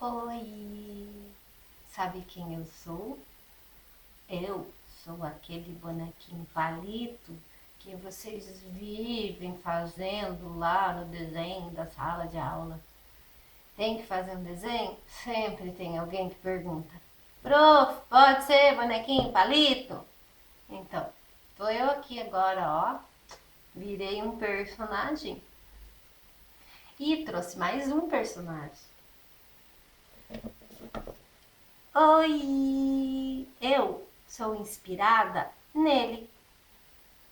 Oi! Sabe quem eu sou? Eu sou aquele bonequinho palito que vocês vivem fazendo lá no desenho da sala de aula. Tem que fazer um desenho? Sempre tem alguém que pergunta: Prof, pode ser bonequinho palito? Então, tô eu aqui agora, ó. Virei um personagem e trouxe mais um personagem. Oi! Eu sou inspirada nele.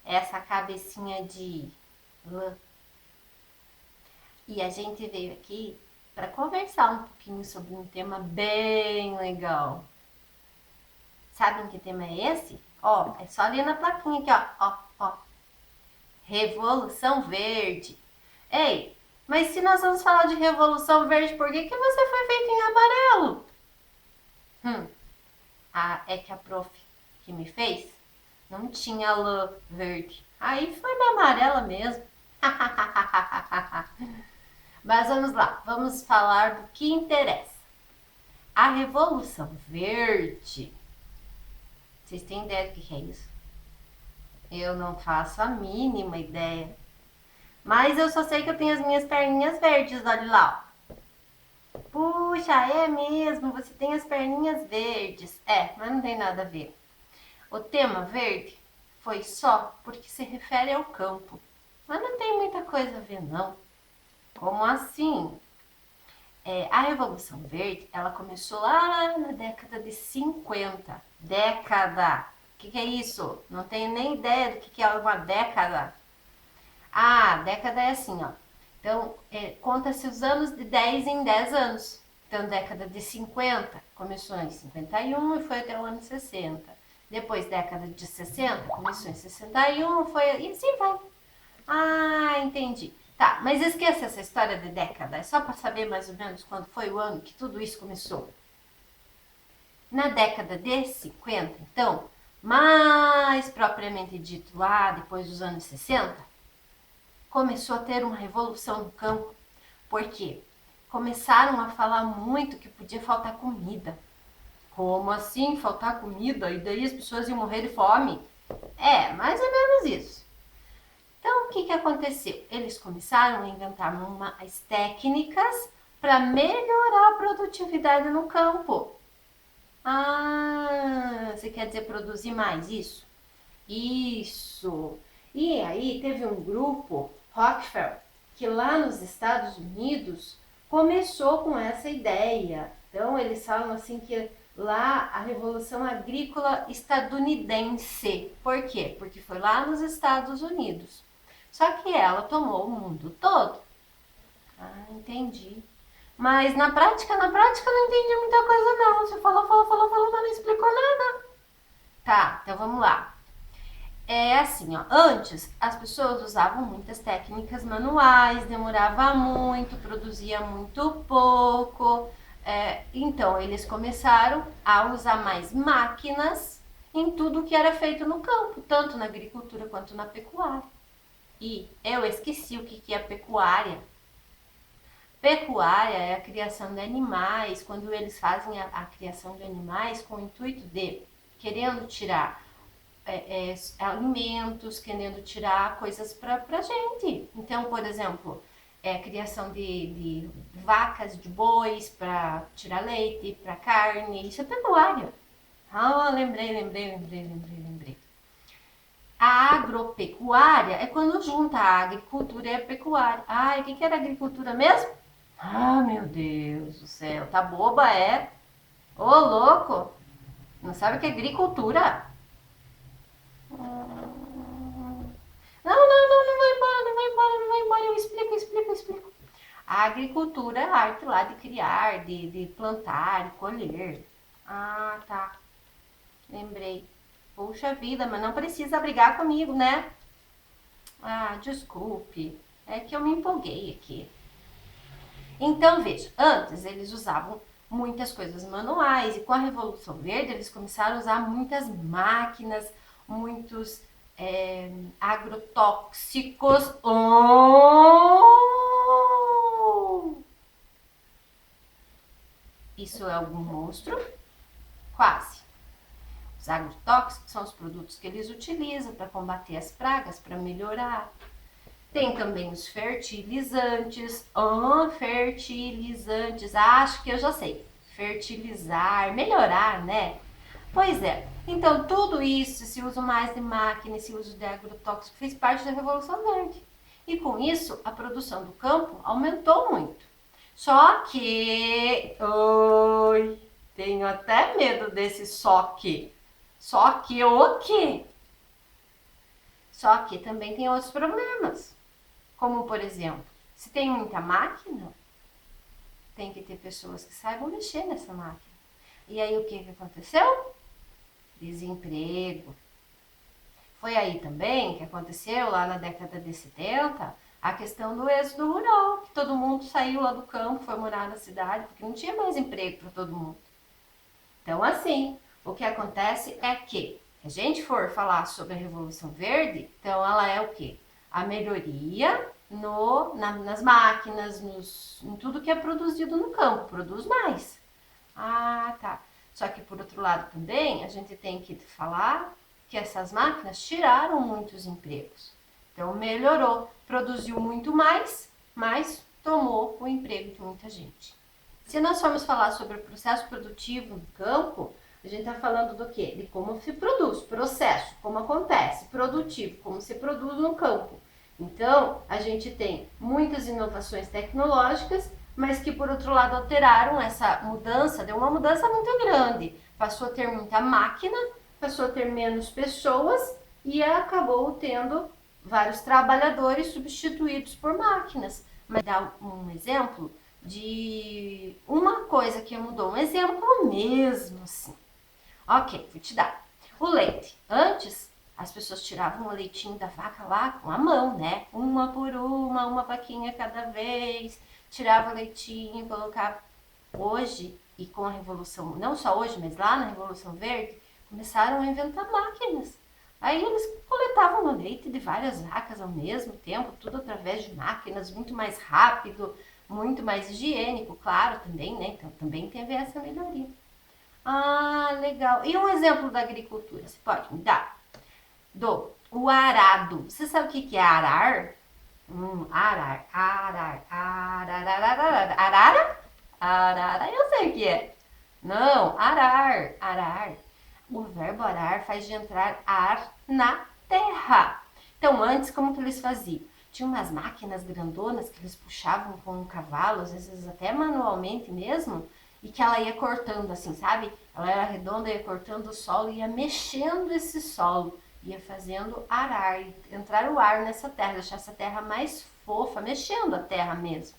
Essa cabecinha de lã. E a gente veio aqui para conversar um pouquinho sobre um tema bem legal. Sabem que tema é esse? Ó, é só ler na plaquinha aqui, ó. Revolução Verde. Ei, mas se nós vamos falar de Revolução Verde, por que você foi feito em amarelo? É que a prof que me fez não tinha lã verde. Aí foi na amarela mesmo. Mas vamos lá, vamos falar do que interessa. A Revolução Verde. Vocês têm ideia do que é isso? Eu não faço a mínima ideia. Mas eu só sei que eu tenho as minhas perninhas verdes, olha lá. Ó. Puxa, é mesmo, você tem as perninhas verdes. É, mas não tem nada a ver. O tema verde foi só porque se refere ao campo. Mas não tem muita coisa a ver, não. Como assim? A Revolução Verde, ela começou lá na década de 50. Década! O que é isso? Não tenho nem ideia do que é uma década. Ah, década é assim, ó. Então, conta-se os anos de 10 em 10 anos. Então, década de 50 começou em 51 e foi até o ano 60. Depois, década de 60 começou em 61, foi e assim vai. Ah, entendi. Tá, mas esqueça essa história de década. É só para saber mais ou menos quando foi o ano que tudo isso começou. Na década de 50, então, mais propriamente dito lá depois dos anos 60, começou a ter uma revolução no campo. Por quê? Começaram a falar muito que podia faltar comida. Como assim faltar comida? E daí as pessoas iam morrer de fome? É, mais ou menos isso. Então, o que aconteceu? Eles começaram a inventar umas técnicas para melhorar a produtividade no campo. Ah, você quer dizer produzir mais, isso? Isso! E aí teve um grupo, Rockefeller, que lá nos Estados Unidos começou com essa ideia. Então, eles falam assim que lá a Revolução Agrícola Estadunidense. Por quê? Porque foi lá nos Estados Unidos. Só que ela tomou o mundo todo. Ah, entendi. Mas na prática eu não entendi muita coisa não. Você falou, mas não explicou nada. Tá, então vamos lá. É assim, ó. Antes as pessoas usavam muitas técnicas manuais, demorava muito, produzia muito pouco. Então eles começaram a usar mais máquinas em tudo que era feito no campo, tanto na agricultura quanto na pecuária. E eu esqueci o que é pecuária. Pecuária é a criação de animais, quando eles fazem a criação de animais com o intuito de querendo tirar alimentos, querendo tirar coisas para a gente. Então, por exemplo, criação de vacas, de bois para tirar leite, para carne, isso é pecuária. Ah, lembrei. A agropecuária é quando junta a agricultura e a pecuária. Ah, o que era agricultura mesmo? Ah, meu Deus do céu, tá boba, é? Ô, louco, não sabe o que é agricultura? Não vai embora, eu explico. A agricultura é a arte lá de criar, de plantar, de colher. Ah, tá, lembrei. Puxa vida, mas não precisa brigar comigo, né? Ah, desculpe, é que eu me empolguei aqui. Então, veja, antes eles usavam muitas coisas manuais e com a Revolução Verde eles começaram a usar muitas máquinas, muitos agrotóxicos. Oh! Isso é algum monstro? Quase. Os agrotóxicos são os produtos que eles utilizam para combater as pragas, para melhorar. Tem também os fertilizantes. Fertilizantes. Acho que eu já sei. Fertilizar, melhorar, né? Pois é. Então, tudo isso, esse uso mais de máquina, esse uso de agrotóxico, fez parte da Revolução Verde. E com isso, a produção do campo aumentou muito. Só que... Oi, tenho até medo desse só que. Só que o quê? Só que também tem outros problemas. Como, por exemplo, se tem muita máquina, tem que ter pessoas que saibam mexer nessa máquina. E aí o que aconteceu? Desemprego. Foi aí também que aconteceu, lá na década de 70, a questão do êxodo rural, que todo mundo saiu lá do campo, foi morar na cidade, porque não tinha mais emprego para todo mundo. Então, assim, o que acontece é que, se a gente for falar sobre a Revolução Verde, então ela é o quê? A melhoria nas máquinas, em tudo que é produzido no campo, produz mais. Ah, tá. Só que, por outro lado, também, a gente tem que falar que essas máquinas tiraram muitos empregos. Então, melhorou, produziu muito mais, mas tomou o emprego de muita gente. Se nós formos falar sobre o processo produtivo no campo, a gente está falando do quê? De como se produz, processo, como acontece, produtivo, como se produz no campo. Então, a gente tem muitas inovações tecnológicas, mas que, por outro lado, alteraram essa mudança, deu uma mudança muito grande. Passou a ter muita máquina, passou a ter menos pessoas e acabou tendo vários trabalhadores substituídos por máquinas. Mas dá um exemplo de uma coisa que mudou, um exemplo mesmo assim. Ok, vou te dar. O leite. Antes, as pessoas tiravam o leitinho da vaca lá com a mão, né? Uma por uma vaquinha cada vez. Tirava o leitinho, colocava. Hoje, e com a Revolução, não só hoje, mas lá na Revolução Verde, começaram a inventar máquinas. Aí eles coletavam o leite de várias vacas ao mesmo tempo, tudo através de máquinas, muito mais rápido, muito mais higiênico, claro, também, né? Então também teve essa melhoria. Ah, legal. E um exemplo da agricultura, você pode me dar? O arado. Você sabe o que é arar? Arar. Arara? Arara, eu sei o que é. Não, arar. O verbo arar faz de entrar ar na terra. Então, antes, como que eles faziam? Tinha umas máquinas grandonas que eles puxavam com um cavalo, às vezes até manualmente mesmo, e que ela ia cortando assim, sabe? Ela era redonda, ia cortando o solo, ia mexendo esse solo, ia fazendo arar, entrar o ar nessa terra, deixar essa terra mais fofa, mexendo a terra mesmo.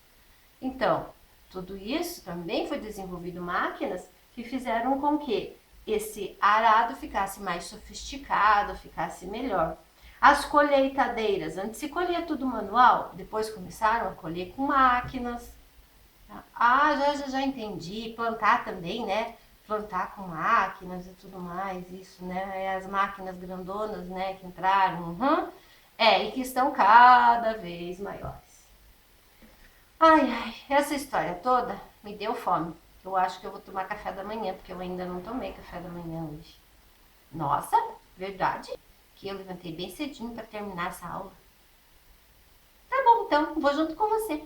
Então, tudo isso também foi desenvolvido máquinas que fizeram com que esse arado ficasse mais sofisticado, ficasse melhor. As colheitadeiras, antes se colhia tudo manual, depois começaram a colher com máquinas. Ah, já entendi. Plantar também, né? Plantar com máquinas e tudo mais, isso, né? As máquinas grandonas, né, que entraram. E que estão cada vez maiores. Ai, essa história toda me deu fome. Eu acho que eu vou tomar café da manhã, porque eu ainda não tomei café da manhã hoje. Nossa, verdade? Que eu levantei bem cedinho para terminar essa aula. Tá bom, então, vou junto com você.